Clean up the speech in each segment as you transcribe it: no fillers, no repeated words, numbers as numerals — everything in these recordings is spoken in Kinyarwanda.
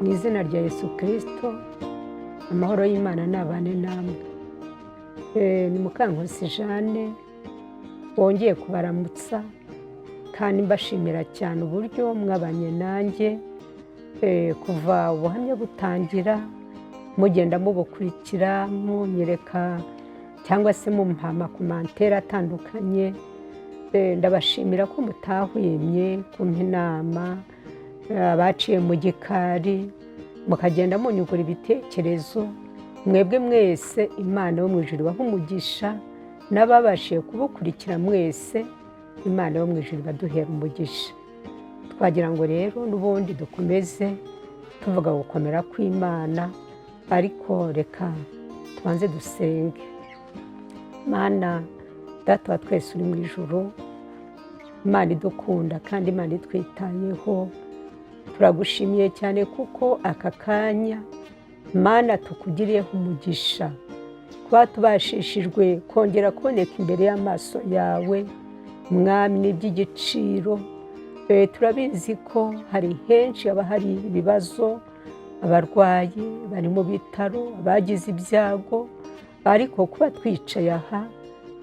mu izina rya Yesu Kristo, amahoro y'Imana nabane namwe. Ni Mukankusi Jeanne wongeye kubaramutsa kandi mbashimira cyane uburyo mwabanye nanjye kuva ubuhamya butangira, mugenda mubukurikira munyereka cyangwa se mumpa amakomantere atandukanye. Ndabashimira ko mutahwemye kumpa inama, abaciye mu gikari mukagenda munyungura ibitekerezo. Mwebwe mwese Imana yo mu ijuru ibahe umugisha, n'ababashiye kubukurikira mwese Imana yo mu ijuru ibaduhera umugisha. Twagira ngo rero n'ubundi dukomeze tuvuga gukomera kw'Imana, ariko reka tubanze dusenge. Mana Data wa twese uri mu ijuru, Imana idukunda kandi Imana itwitayeho, turagushimiye cyane kuko aka kanya Mana tukugiriyeho umugisha, kuba tubashishijwe kongera kuboneka imbere y'amaso yawe. Mwami, ni iby'igiciro. Turabizi ko hari henshi haba hari ibibazo, abarwayi bari mu bitaro, abagize ibyago, ariko kuba twicaye aha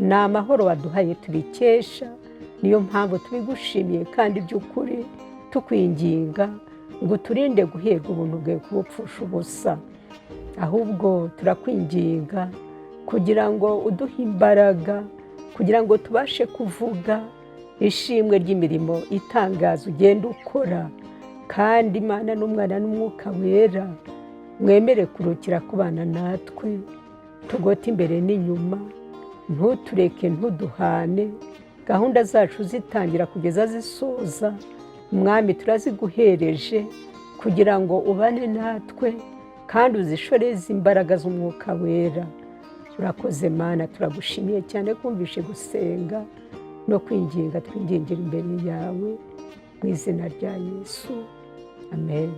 ni amahoro waduhaye tubikesha. Niyo mpamvu tubigushimiye kandi by'ukuri tukwinginga ngo turinde guherwa ubuntu bwawe kubupfusha ubusa, ahubwo turakwinginga kugira ngo uduhe imbaraga, kugira ngo tubashe kuvuga ishimwe ry'imirimo itangaza ugenda ukora. Kandi Imana n'Umwana n'Umwuka Wera mwemere kurukira kubana natwe, tugote imbere n'inyuma, ntutureke ntuduhane. Gahunda zacu zitangira kugeza zisoza, Mwami turaziguhereje kugira ngo ubane natwe kandi uzishoreze imbaraga z'Umwuka Wera. Urakoze Mana, turagushimiye cyane kumvishe gusenga no kwinginga, twingingira imbere yawe mu izina rya Yesu, amen.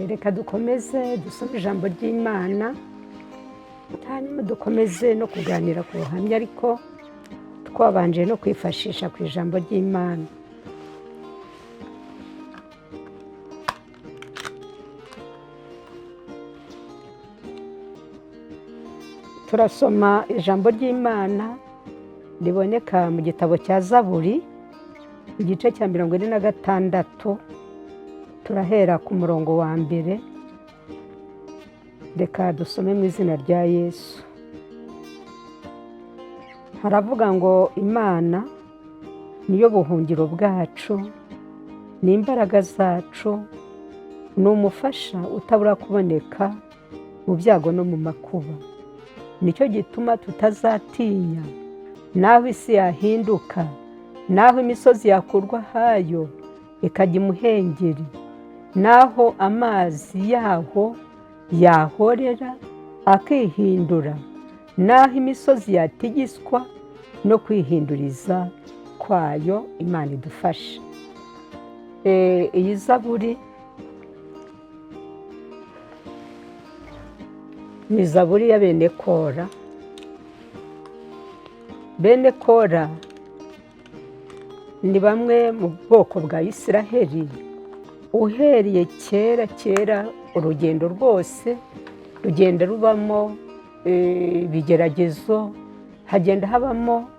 Reka dukomeze dusome ijambo ry'Imana, hanyuma dukomeze no kuganira ku buhamya, ariko twabanje no kwifashisha ku ijambo ry'Imana. Turasoma ijambo ry'Imana riboneka mu gitabo cya Zaburi, igice cya 46. Turahera ku murongo wa mbere. Reka dusome mu izina rya Yesu. Haravuga ngo Imana niyo buhungiro bwacu, ni imbaraga zacu, ni umufasha utabura kuboneka mu byago no mu makuba. Nicyo gituma tutazatinya, naho isi yahinduka, naho imisozi yakurwa hayo ikajya imuhengeri, naho amazi yaho yahorera akihindura, naho imisozi yatigiswa no kwihinduriza kwayo. Imana idufashe. Iyi Zaburi ni Zaburi ya bene Kora. Bene Kora ni bamwe mu bwoko bwa Isiraheli. Uhereye kera urugendo rwose rugenda rubamo ibigeragezo, hagenda habamo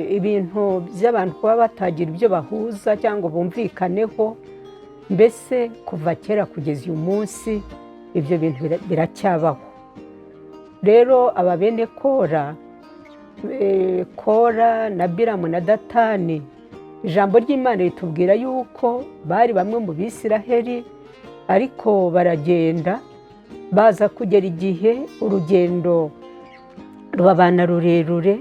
ibintu by'abantu kuba batagira ibyo bahuza cyangwa bumvikaneho. Mbese kuva kera kugeza uyu munsi ibyo bintu biracyabaho. Rero aba bene Kora, Kora na Biramu na Datani, ijambo ry'Imana ritubwira yuko bari bamwe mu Bisiraheli, ariko baragenda baza kugera igihe urugendo rubabana rurerure.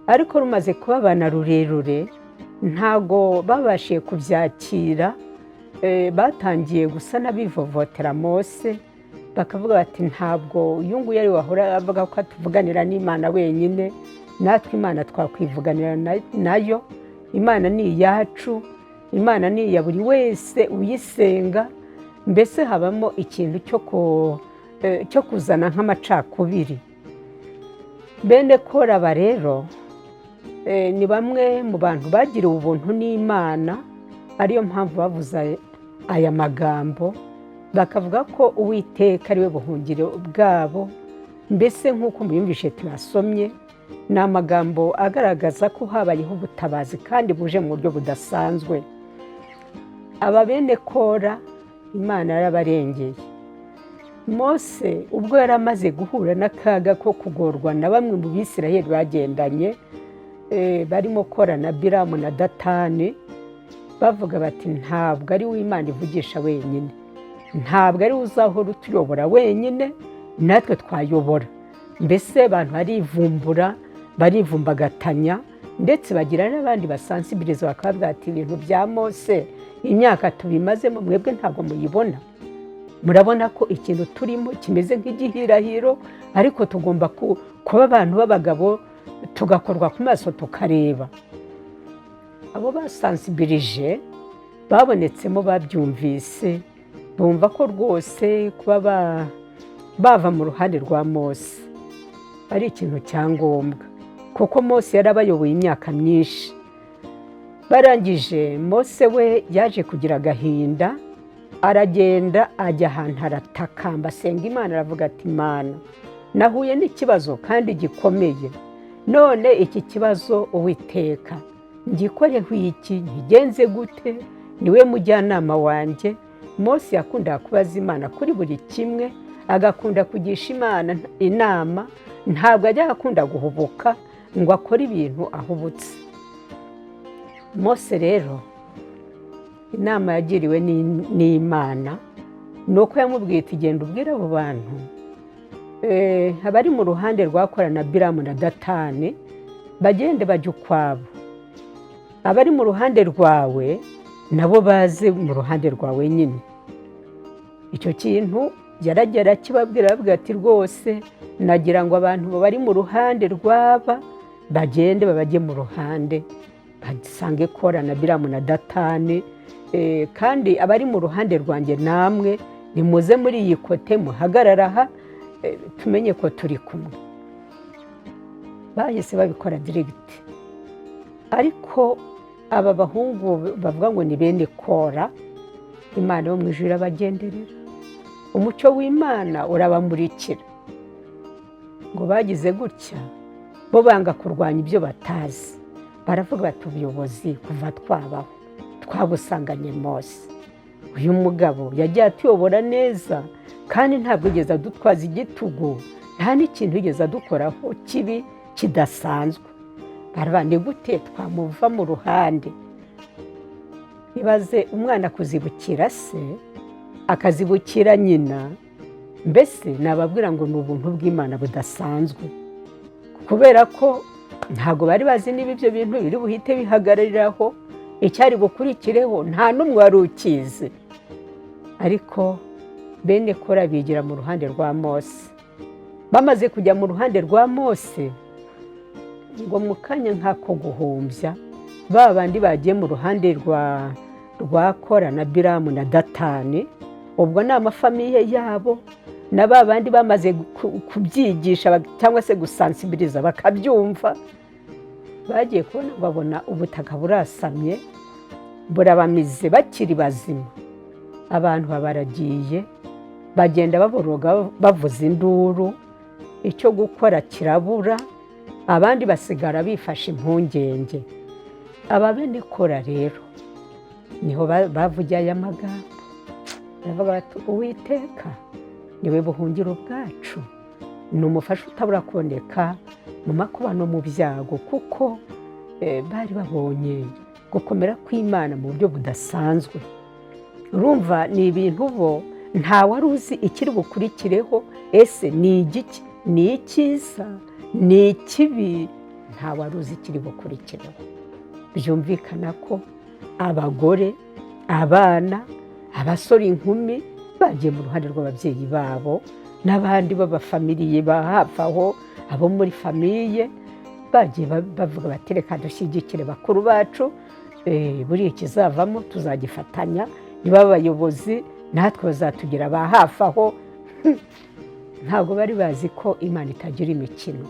Ariko rumaze kubabana rurerure ntago babashiye kubyakira. Batangiye gusa n'abivovotera Mose, bakavuga bati ntabwo uyu nguyu ari wahora avuga ko atuvuganira n'Imana wenyine, natwe Imana twakwivuganira nayo. Imana ni iyacu, Imana ni iya buri wese uyisenga. Mbese habamo ikintu cyo kuzana nk'amacakubiri. Bene Kora rero ni bamwe mu bantu bagiriwe ubuntu n'Imana, ariyo mpamvu bavuze aya magambo bakavuga ko Uwiteka ari we buhungiro bwabo. Mbese nk'uko muyumvishe tuyasomye, ni amagambo agaragaza ko habayeho ubutabazi kandi buje mu buryo budasanzwe. Aba bene Kora Imana yarabarengeye. Mose ubwo yari amaze guhura n'akaga ko kugorwa na bamwe mu Bisiraheli bagendanye, barimo Kora na Biramu na Datani, bavuga bati ntabwo ari we Imana ivugisha wenyine, ntabwo ari we uzahora utuyobora wenyine, natwe twayobora. Mbese abantu barivumbagatanya, ndetse bagira n'abandi basansibiriza bakavuga ati ibintu bya Mose imyaka tubimazemo mwebwe ntabwo muyibona. Murabona ko ikintu turimo kimeze nk'igihirahiro, ariko tugomba kuba abantu b'abagabo tugakorwa ku maso tukareba. Abo basansibirije babonetsemo babyumvise, bumva ko rwose kuba bava mu ruhande rwa Mose ari ikintu cya ngombwa, kuko Mose yarabayoboye imyaka myinshi. Barangije Mose we yaje kugira agahinda, aragenda ajya ahantu aratakamba asenga Imana, aravuga ati Mana, nahuye n'ikibazo kandi gikomeye, none iki kibazo Uwiteka ngikoreho iki, nkigenze gute? Niwe mujyanama wanjye. Mose yakundaga kubaza Imana kuri buri kimwe, agakunda kugisha Imana inama, ntabwo ajya akunda guhubuka ngo akore ibintu ahubutse. Mose rero inama yagiriwe n'Imana ni uko yamubwiye iti genda ubwire abo bantu, abari mu ruhande rwa Kora na Biramu na Datani bagende bajye ukwabo, abari mu ruhande rwawe nabo baze mu ruhande rwawe nyine. Icyo kintu yaragera akibabwira, aravuga ati rwose nagira ngo abantu bari mu ruhande rwaba bagende babajye mu ruhande basange Kora na Biramu na Datani, kandi abari mu ruhande rwanjye namwe nimuze muri iyi kote muhagarara aha, tumenye ko turi kumwe. Bahise babikora dirigiti. Ariko aba bahungu bavuga ngo ni bene Kora, Imana yo mu ijuru irabagenderera, umucyo w'Imana urabamurikira. Ngo bagize gutya, bo banga kurwanya ibyo batazi, baravuga bati ubuyobozi kuva twabaho twabusanganye Mose, uyu mugabo yagiye atuyobora neza kandi ntabwo yigeze adutwaza igitugu, nta n'ikintu yigeze adukoraho kibi kidasanzwe. Barabandi gute twamuva mu ruhande? Ibaze umwana kuzibukira se akazibukira nyina, mbese nababwira ngo ni ubuntu bw'Imana budasanzwe, kubera ko ntabwo bari bazi niba ibyo bintu biri buhite bihagarariraho, icyari bukurikireho nta n'umwe wari ukizi. Ariko bene Kora bigira mu ruhande rwa Mose. Bamaze kujya mu ruhande rwa Mose, ngo mu kanya nk'ako guhumbya, ba bandi bagiye mu ruhande rwa Kora na Biramu na Datani, ubwo ni amafamiye yabo, na ba bandi bamaze kubyigisha cyangwa se gusansibiriza bakabyumva, bagiye kubona babona ubutaka burasamye burabamize bakiri bazima. Abantu baragiye bagenda baboroga bavuza induru, icyo gukora kirabura, abandi basigara bifashe impungenge. Aba bene Kora rero niho bavugiye aya magambo, baravuga bati Uwiteka niwe buhungiro bwacu, ni umufasha utabura kuboneka mu makuba no mu byago, kuko bari babonye gukomera kw'Imana mu buryo budasanzwe. Urumva ni ibintu bo nta wari uzi ikiri bukurikireho, ese ni igiki, ni icyiza, ni ikibi, nta wari uzi ikiri bukurikireho. Byumvikana ko abagore, abana, abasore, inkumi bagiye mu ruhande rw'ababyeyi babo, n'abandi b'abafamiliye ba hafi aho, abo muri famiye bagiye bavuga bati reka dushyigikire bakuru bacu, buriya ikizavamo tuzagifatanya, niba abayobozi natwe bazatugira ba hafi aho. Ntabwo bari bazi ko Imana itagira imikino,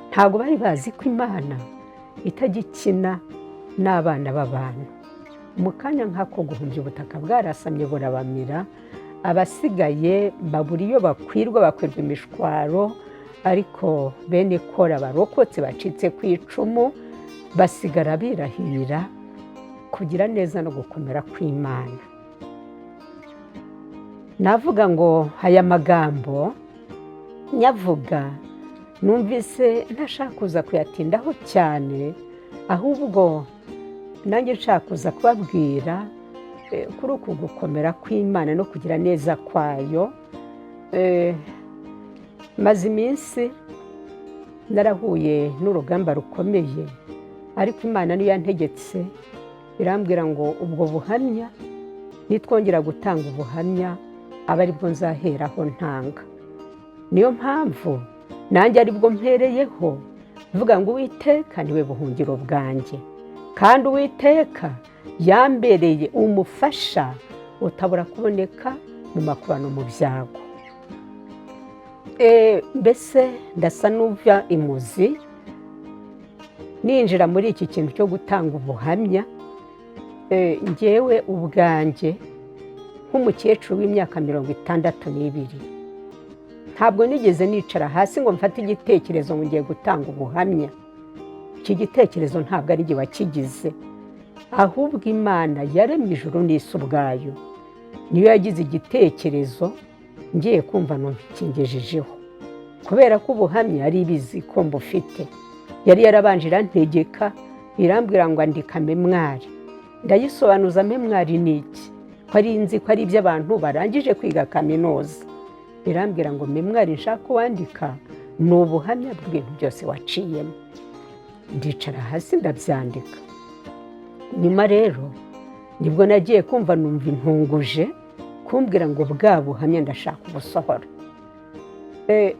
ntabwo bari bazi ko Imana itagikina n'abana b'abantu. Mu kanya nk'ako guhumbya ubutaka bwarasamye burabamira, abasigaye babura iyo bakwirwa imishwaro, ariko bene Kora barokotse bacitse ku icumu basigara birahira kugira neza no gukomera kw'Imana. Navuga ngo aya magambo nyavuga numvise ntashaka kuza kuyatindaho cyane, ahubwo nanjye nshaka kuza kubabwira kuri uku gukomera kw'Imana no kugira neza kwayo. Maze iminsi narahuye n'urugamba rukomeye, ariko Imana niyo yantegetse irambwira ngo ubwo buhamya nitwongera gutanga ubuhamya aba aribwo nzaheraho ntanga. Niyo mpamvu nanjye aribwo mpereyeho mvuga ngo Uwiteka niwe buhungiro bwanjye, kandi Uwiteka yambereye umufasha utabura kuboneka mu makuba no mu byago. Mbese ndasa n'uva imuzi ninjira muri iki kintu cyo gutanga ubuhamya. Njyewe ubwanjye nk'umukecuru w'imyaka 62, ntabwo nigeze nicara hasi ngo mfate igitekerezo ngo ngiye gutanga ubuhamya. Iki gitekerezo ntabwo ari jye wakigize, ahubwo Imana yaremye ijuru n'isi ubwayo niyo yagize igitekerezo, ngiye kumva numva ikingejejeho, kubera ko ubuhamya ari ibizi ko mbufite. Yari yarabanje irantegeka irambwira ngo andika memwari. Ndayisobanuza memwari ni iki, ko ari nzi ko ari iby'abantu barangije kwiga kaminuza. Irambwira ngo memwari nshaka wandika ni ubuhamya bw'ibintu byose waciyemo. Ndicara hasi ndabyandika. Nyuma rero nibwo nagiye kumva numva intunguje kumbwira ngo bwa buhamya ndashaka ubusohora.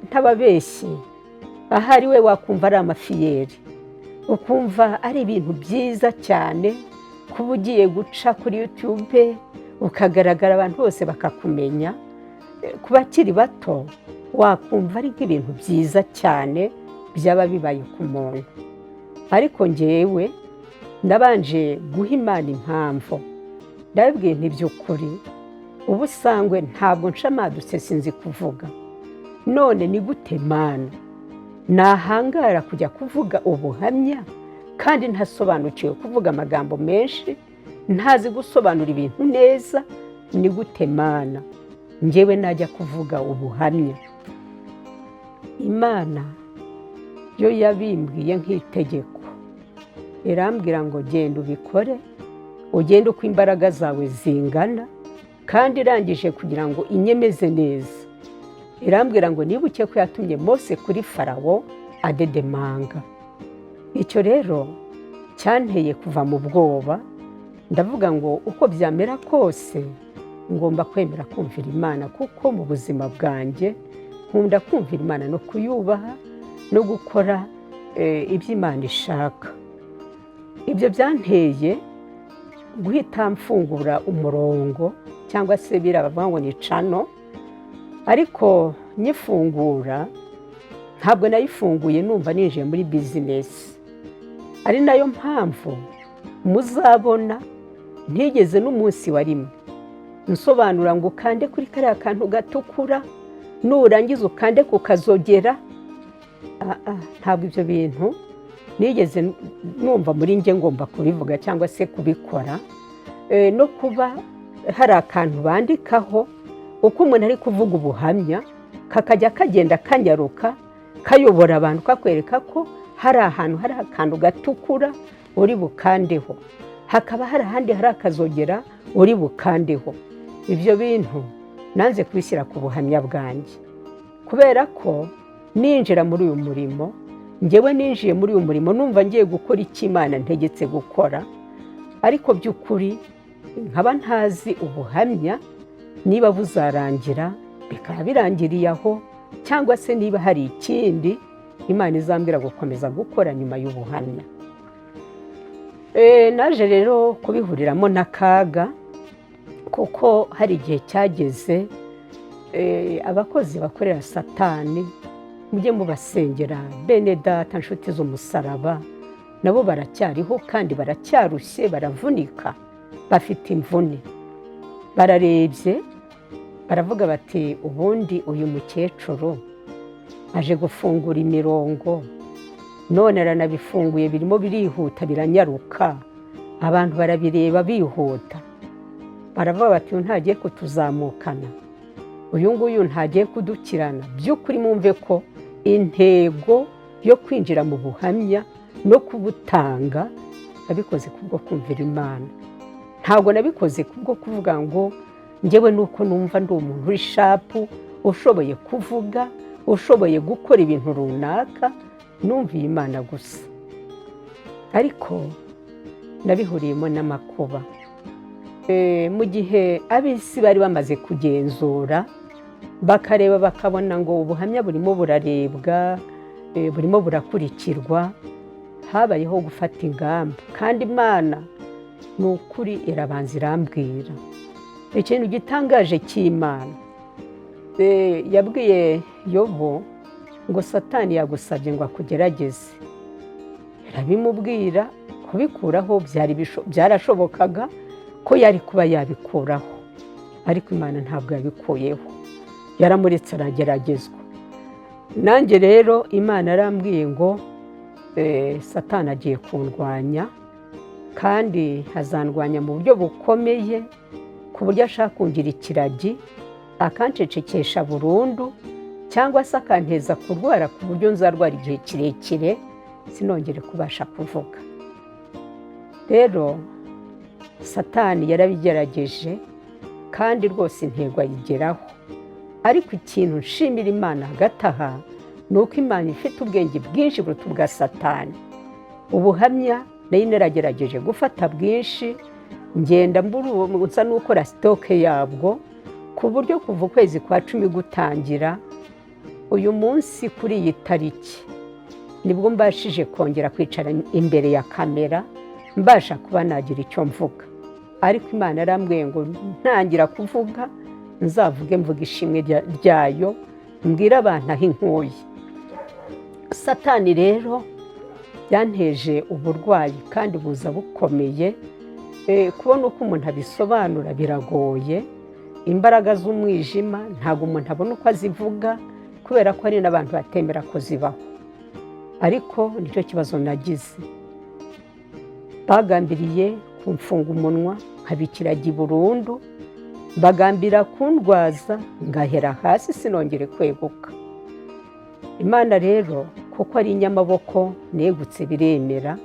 Ntababeshye, ahari we wakumva ari amafiyeri, ukumva ari ibintu byiza cyane, kuba ugiye guca kuri YouTube ukagaragara abantu bose bakakumenya. Ku bakiri bato wakumva ari nk'ibintu byiza cyane byaba bibaye ku muntu, ariko njyewe ndabanje guha Imana impamvu. Ndabibwiye nti by'ukuri ubusangwe ntabwo nshamadutse sinzi kuvuga, none ni gute Mana nahangara kujya kuvuga ubuhamya kandi ntasobanukiwe kuvuga amagambo menshi, ntazi gusobanura ibintu neza? Ni gute Mana njyewe najya kuvuga ubuhamya? Imana yo yabimbwiye nk'itegeko, irambwira ngo genda ubikore, ugende uko imbaraga zawe zingana, kandi irangije kugira ngo inyemeze neza irambwira ngo nibuke ko yatumye Mose kuri Farawo adedemanga. Icyo rero cyanteye kuva mu bwoba, ndavuga ngo uko byamera kose ngomba kwemera kumvira Imana, kuko mu buzima bwanjye nkunda kumvira Imana no kuyubaha no gukora ibyo Imana ishaka. Ibyo byanteye guhita mfungura umurongo cyangwa se birabavuga ngo ni channel, ariko nyifungura ntabwo nayifunguye numva ninjiye muri business. Ari nayo mpamvu muzabona ntigeze n'umunsi wa rimwe nsobanura ngo ukande kuri kariya kantu gatukura nurangiza ukande kukazogera. Ntabwo ibyo bintu nigeze numva muri njye ngomba kubivuga cyangwa se kubikora. No kuba hari akantu bandikaho uko umuntu ari kuvuga ubuhamya kakajya kagenda kanyaruka kayobora abantu kakwereka ko hari ahantu hari akantu gatukura uri bukandeho, hakaba hari ahandi hari akazogera uri bukandeho. Ibyo bintu nanze kubishyira ku buhamya bwanjye, kubera ko ninjira muri uyu murimo, njyewe ninjiye muri uyu murimo numva ngiye gukora icyo Imana ntegetse gukora, ariko by'ukuri nkaba ntazi ubuhamya niba buzarangira bikaba birangiriye aho, cyangwa se niba hari ikindi Imana izambwira gukomeza gukora nyuma y'ubuhamya. Naje rero kubihuriramo n'akaga, kuko hari igihe cyageze abakozi bakorera Satani mujye mubasengera. Bene data nshuti z'umusaraba nabo baracyariho kandi baracyarushye, baravunika, bafite imvune. Bararebye baravuga bati ubundi uyu mukecuru aje gufungura imirongo none aranabifunguye birimo birihuta biranyaruka abantu barabireba bihuta. Baravuga bati ntagiye kutuzamukana, uyu nguyu ntagiye kudukirana. By'ukuri mwumve ko intego yo kwinjira mu buhamya no kubutanga nabikoze kubwo kumvira Imana. Ntabwo nabikoze kubwo kuvuga ngo njyewe nuko numva ndi umuntu uri shapu ushoboye kuvuga, ushoboye gukora ibintu runaka. Numviye Imana gusa, ariko nabihuriyemo n'amakuba. Mu gihe ab'isi bari bamaze kugenzura bakareba bakabona ngo ubuhamya burimo burarebwa, burimo burakurikirwa, habayeho gufata ingamba. Kandi Imana ni ukuri irabanza irambwira ikintu gitangaje cy'Imana. Yabwiye Yobu ngo Satani yagusabye ngo akugerageze, irabimubwira. Kubikuraho byarashobokaga ko yari kuba yabikuraho, ariko Imana ntabwo yabikuyeho, yaramuretse arageragezwa. Nanjye rero Imana yarambwiye ngo Satani agiye kundwanya, kandi hazandwanya mu buryo bukomeye, ku buryo ashaka kungira ikiragi akancecekesha burundu, cyangwa se akanteza kurwara ku buryo nzarwara igihe kirekire sinongere kubasha kuvuga. Rero Satani yarabigerageje kandi rwose intego ayigeraho, ariko ikintu nshimira Imana hagati aha ni uko Imana ifite ubwenge bwinshi buruta ubwa Satani. Ubuhamya nayo naragerageje gufata bwinshi, ngenda nsa n'ukora sitoke yabwo, ku buryo kuva ukwezi kwa 10 gutangira uyu munsi kuri iyi tariki nibwo mbashije kongera kwicara imbere ya kamera mbasha kuba nagira icyo mvuga. Ariko Imana yarambwiye ngo ntangira kuvuga nzavuge mvuga ishimwe ryayo, mbwira abantu aho inkuye. Satani rero yanteje uburwayi kandi buza bukomeye. Kubona uko umuntu abisobanura biragoye. Imbaraga z'umwijima ntabwo umuntu abona uko azivuga, kubera ko hari n'abantu batemera ko zibaho. Ariko nicyo kibazo nagize. Bagambiriye kumfunga umunwa nkabikiragi burundu, bagambira kundwaza ngahera hasi sinongere kweguka. Imana rero kuko ari inyamaboko negutse biremera.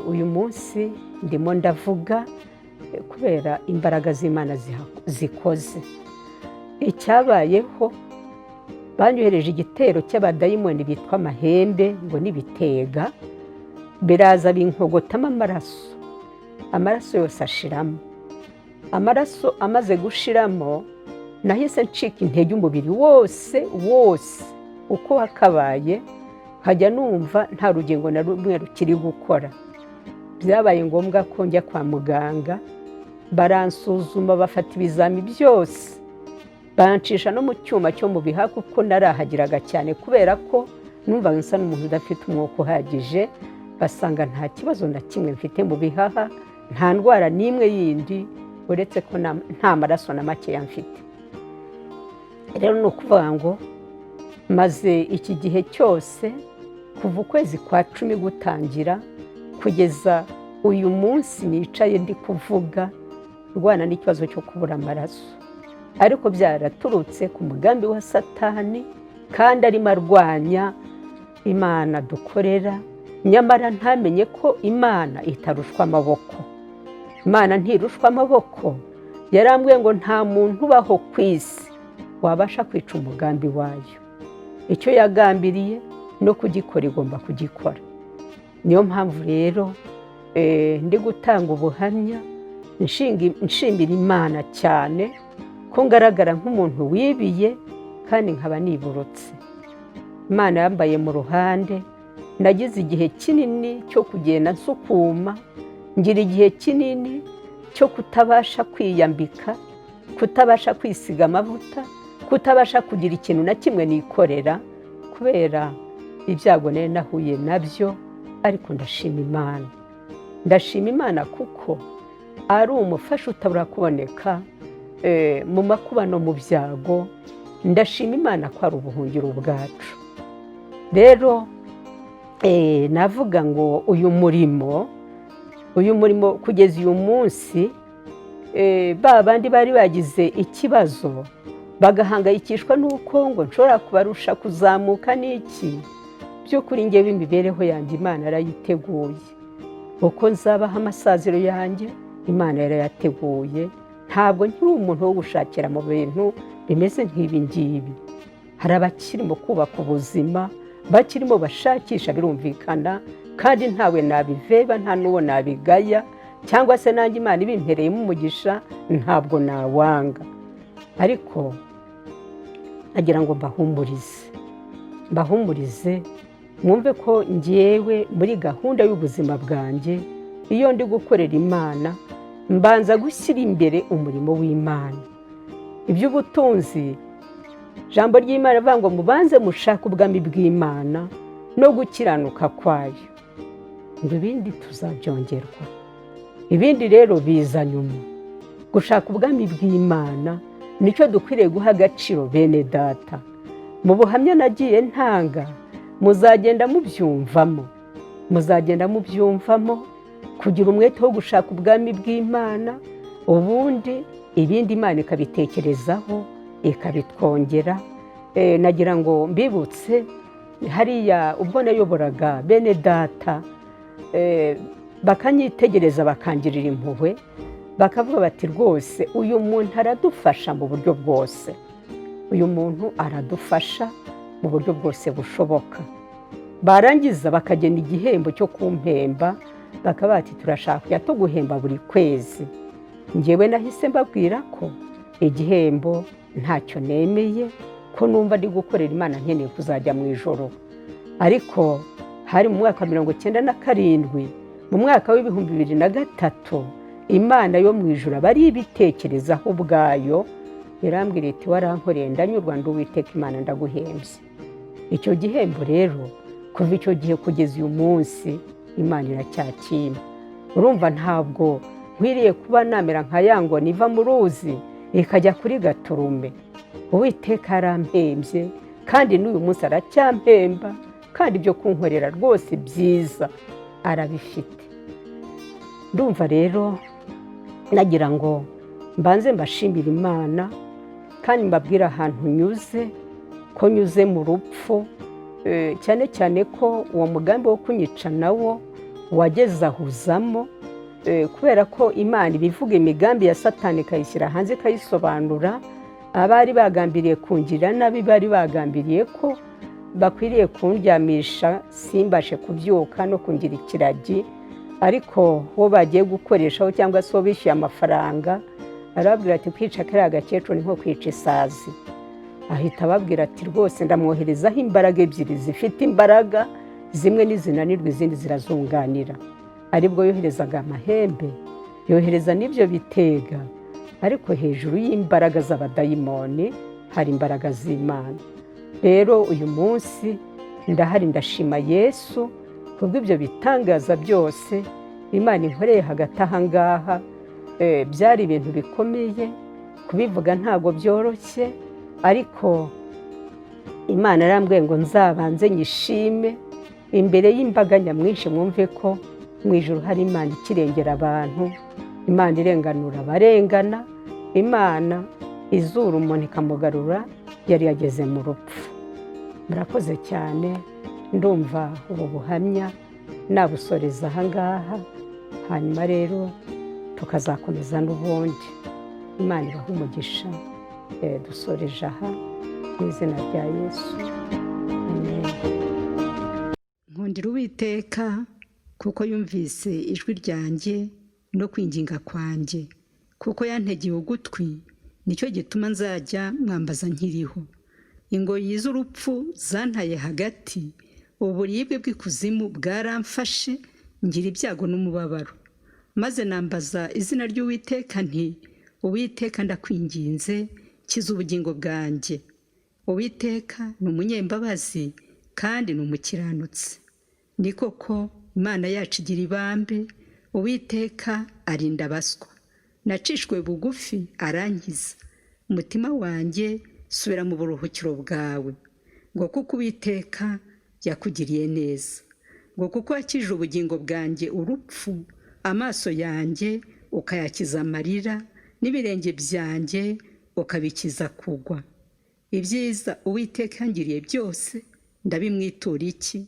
Uyu munsi ndimo ndavuga kubera imbaraga z'Imana zikoze. Icyabayeho, banyohereje igitero cy'abadayimoni bitwa amahembe ngo nibitega, biraza binkogotamo amaraso yose ashiramo. Amaraso amaze gushiramo nahise ncika intege, umubiri wose uko wakabaye, nkajya numva nta rugingo na rumwe rukiri gukora. Byabaye ngombwa ko njya kwa muganga, baransuzuma bafata ibizami byose, bancisha no mu cyuma cyo mu bihaha kuko narahagiraga cyane, kubera ko numvaga nsa n'umuntu udafite umwuka uhagije. Basanga nta kibazo na kimwe mfite mu bihaha, nta ndwara n'imwe yindi, uretse ko nta maraso na make mfite. Rero ni ukuvuga ngo maze iki gihe cyose kuva ukwezi kwa 10 gutangira kugeza uyu munsi nicaye ndi kuvuga, rwana n'ikibazo cyo kubura amaraso. Ariko byaraturutse ku mugambi wa Satani, kandi arimo arwanya Imana dukorera. Nyamara ntamenye ko Imana itarushwa amaboko. Imana ntirushwa amaboko. Yarambwiye ngo nta muntu ubaho ku isi wabasha kwica umugambi wayo. Icyo yagambiriye no kugikora igomba kugikora. Niyo mpamvu rero ndi gutanga ubuhamya nshimira Imana cyane ko ngaragara nk'umuntu wibiye kandi nkaba niburutse. Imana yambaye mu ruhande. Nagize igihe kinini cyo kugenda nsukuma, ngira igihe kinini cyo kutabasha kwiyambika, kutabasha kwisiga amavuta, kutabasha kugira ikintu na kimwe nikorera kubera ibyago nari nahuye nabyo. Ariko ndashima Imana. Ndashima Imana kuko ari umufasha utabura kuboneka mu makuba no mu byago, ndashima Imana ko ari ubuhungiro bwacu. Rero navuga ngo uyu murimo kugeza uyu munsi, ba bandi bari bagize ikibazo bagahangayikishwa n'uko ngo nshobora kubarusha kuzamuka n'iki, by'ukuri ngewe imibereho yanjye Imana yarayiteguye. Uko nzabaho amasaziro yanjye Imana yarayateguye. Ntabwo nkiri umuntu wo gushakira mu bintu bimeze nk'ibi ngibi. Hari abakirimo kubaka ubuzima, bakirimo bashakisha, birumvikana, kandi ntawe nabiveba, nta n'uwo nabigaya, cyangwa se nanjye Imana ibimpereyemo umugisha ntabwo nawanga. Ariko nagira ngo mbahumurize, mwumve ko ngewe muri gahunda y'ubuzima bwanjye, iyo ndi gukorera Imana mbanza gushyira imbere umurimo w'Imana. Iby'ubutunzi, ijambo ry'Imana rivuga ngo mubanze mushake ubwami bw'Imana no gukiranuka kwayo, ngo ibindi tuzabyongerwa. Ibindi rero biza nyuma. Gushaka ubwami bw'Imana nicyo dukwiriye guha agaciro, bene data. Mu buhamya nagiye ntanga muzagenda mubyumvamo, kugira umwete wo gushaka ubwami bw'Imana, ubundi ibindi Imana ikabitekerezaho ikabitwongera. Nagira ngo mbibutse hariya ubwo nayoboraga bene data, bakanyitegereza bakangirira impuhwe, bakavuga bati rwose uyu muntu aradufasha mu buryo bwose, uyu muntu aradufasha mu buryo bwose bushoboka. Barangiza bakagena igihembo cyo kumpemba, bakaba bati turashaka kujya tuguhemba buri kwezi. Ngewe nahise mbabwira ko igihembo ntacyo nemeye, ko numva ndi gukorera Imana nkeneye kuzajya mu ijoro. Ariko hari mu mwaka 1997, mu mwaka w'2003, Imana yo mu ijuru bari ibitekerezaho ubwayo, irambwira iti warankoreye ndanyurwa, ndi Uwiteka Imana ndaguhembye. Icyo gihembo rero kuva icyo gihe kugeza uyu munsi Imana iracyakima. Urumva ntabwo nkwiriye kuba namera nka ya ngona iva mu ruzi ikajya kuri gaturume. Uwiteka arampembye kandi n'uyu munsi aracyampemba, kandi ibyo kunkorera rwose byiza arabifite. Ndumva rero nagira ngo mbanze mbashimire Imana, kandi mbabwira ahantu nyuze, ko nyuze mu rupfu, cyane cyane ko uwo mugambi wo kunyica nawo wageze ahuzamo, kubera ko Imana ibivuga imigambi ya Satani ikayishyira hanze ikayisobanura. Abari bagambiriye kungirira nabi bari bagambiriye ko bakwiriye kundyamisha simbashe kubyuka no kungira ikiragi, ariko wo bagiye gukoreshaho cyangwa se bishyuye amafaranga, arababwira ati kwica kariya gakecuru ni nko kwica isazi. Ahita ababwira ati rwose ndamwoherezaho imbaraga ebyiri zifite imbaraga, zimwe nizinanirwa izindi zirazunganira. Aribwo yoherezaga amahembe, yohereza n'ibyo bitega, ariko hejuru y'imbaraga z'abadayimoni hari imbaraga z'Imana. Rero uyu munsi ndahari, ndashima Yesu kubw'ibyo bitangaza byose Imana inkoreye hagati aha ngaha. Byari ibintu bikomeye kubivuga, ntabwo byoroshye, ariko Imana yarambwiye ngo nzabanze nyishime imbere y'imbaga nyamwinshi, mwumve ko mu ijuru hari Imana ikirengera abantu, Imana irenganura abarengana, Imana izura umuntu ikamugarura yari yageze mu rupfu. Murakoze cyane. Ndumva ubu buhamya nabusoreza aha ngaha, hanyuma rero tukazakomeza n'ubundi. Imana ibahe umugisha. Dusoreje aha mu izina rya Yesu. Amen. Nkundira Uwiteka kuko yumvise ijwi ryanjye no kwinginga kwanjye, kuko yantegeye ugutwi, nicyo gituma nzajya mwambaza nkiriho. Ingoyi z'urupfu zantaye hagati, uburibwe bw'ikuzimu bwaramfashe, ngira ibyago n'umubabaro. Maze nambaza izina ry'Uwiteka nti, Uwiteka ndakwinginze, kiza ubugingo bwanjye. Uwiteka ni umunyembabazi kandi ni umukiranutsi. Ni koko Imana yacu igira ibambe, Uwiteka arinda abaswa. nacishwe bugufi arankiza. Umutima wanjye subira mu buruhukiro bwawe, ngo kuko Uwiteka yakugiriye neza, ngo kuko wakijije ubugingo bwanjye urupfu, amaso yanjye ukayakiza amarira, n'ibirenge byanjye ukabikiza kugwa. Ibyiza Uwiteka yangiriye byose ndabimwitura iki?